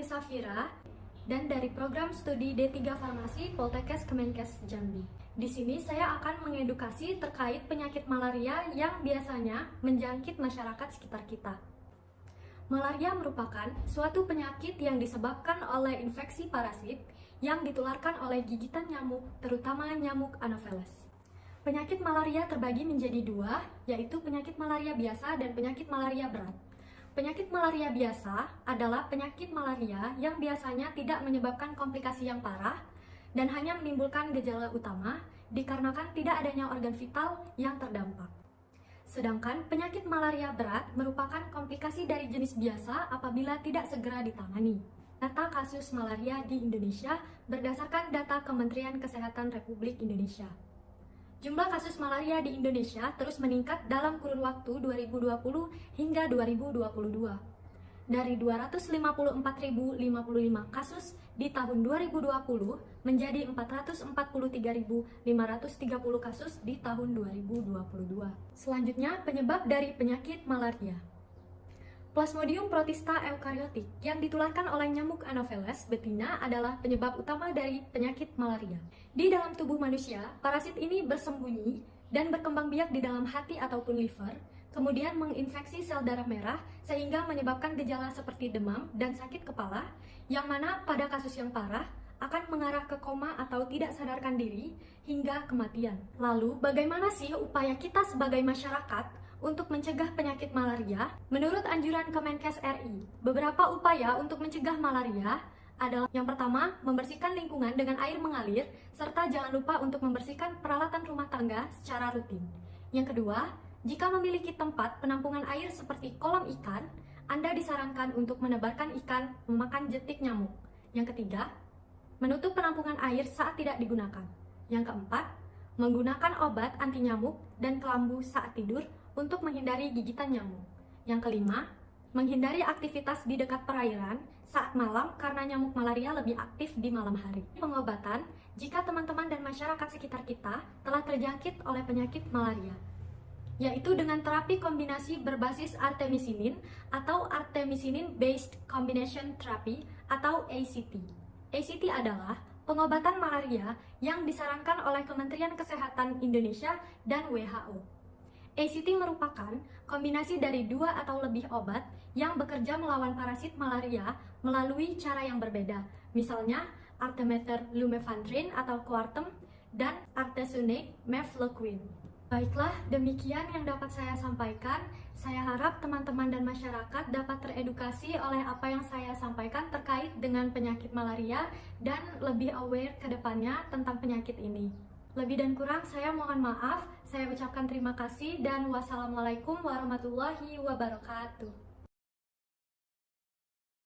Safira dan dari program studi D3 Farmasi Poltekkes Kemenkes Jambi. Di sini saya akan mengedukasi terkait penyakit malaria yang biasanya menjangkit masyarakat sekitar kita. Malaria merupakan suatu penyakit yang disebabkan oleh infeksi parasit yang ditularkan oleh gigitan nyamuk, terutama nyamuk Anopheles. Penyakit malaria terbagi menjadi dua, yaitu penyakit malaria biasa dan penyakit malaria berat. Penyakit malaria biasa adalah penyakit malaria yang biasanya tidak menyebabkan komplikasi yang parah dan hanya menimbulkan gejala utama dikarenakan tidak adanya organ vital yang terdampak. Sedangkan penyakit malaria berat merupakan komplikasi dari jenis biasa apabila tidak segera ditangani. Data kasus malaria di Indonesia berdasarkan data Kementerian Kesehatan Republik Indonesia. Jumlah kasus malaria di Indonesia terus meningkat dalam kurun waktu 2020 hingga 2022. Dari 254.055 kasus di tahun 2020 menjadi 443.530 kasus di tahun 2022. Selanjutnya, penyebab dari penyakit malaria. Plasmodium protista eukaryotik yang ditularkan oleh nyamuk Anopheles betina adalah penyebab utama dari penyakit malaria. Di dalam tubuh manusia, parasit ini bersembunyi dan berkembang biak di dalam hati ataupun liver, kemudian menginfeksi sel darah merah sehingga menyebabkan gejala seperti demam dan sakit kepala, yang mana pada kasus yang parah akan mengarah ke koma atau tidak sadarkan diri hingga kematian. Lalu, bagaimana sih upaya kita sebagai masyarakat untuk mencegah penyakit malaria? Menurut anjuran Kemenkes RI, beberapa upaya untuk mencegah malaria adalah yang pertama, membersihkan lingkungan dengan air mengalir, serta jangan lupa untuk membersihkan peralatan rumah tangga secara rutin. Yang kedua, jika memiliki tempat penampungan air seperti kolam ikan, Anda disarankan untuk menebarkan ikan memakan jentik nyamuk. Yang ketiga, menutup penampungan air saat tidak digunakan. Yang keempat, menggunakan obat anti nyamuk dan kelambu saat tidur untuk menghindari gigitan nyamuk. Yang kelima, menghindari aktivitas di dekat perairan saat malam karena nyamuk malaria lebih aktif di malam hari. Pengobatan jika teman-teman dan masyarakat sekitar kita telah terjangkit oleh penyakit malaria, yaitu dengan terapi kombinasi berbasis artemisinin atau artemisinin based combination therapy atau ACT. ACT adalah pengobatan malaria yang disarankan oleh Kementerian Kesehatan Indonesia dan WHO. ACT merupakan kombinasi dari dua atau lebih obat yang bekerja melawan parasit malaria melalui cara yang berbeda, misalnya artemether lumefantrine atau Coartem dan artesunate mefloquine. Baiklah, demikian yang dapat saya sampaikan. Saya harap teman-teman dan masyarakat dapat teredukasi oleh apa yang saya sampaikan terkait dengan penyakit malaria dan lebih aware ke depannya tentang penyakit ini. Lebih dan kurang saya mohon maaf. Saya ucapkan terima kasih dan wassalamualaikum warahmatullahi wabarakatuh.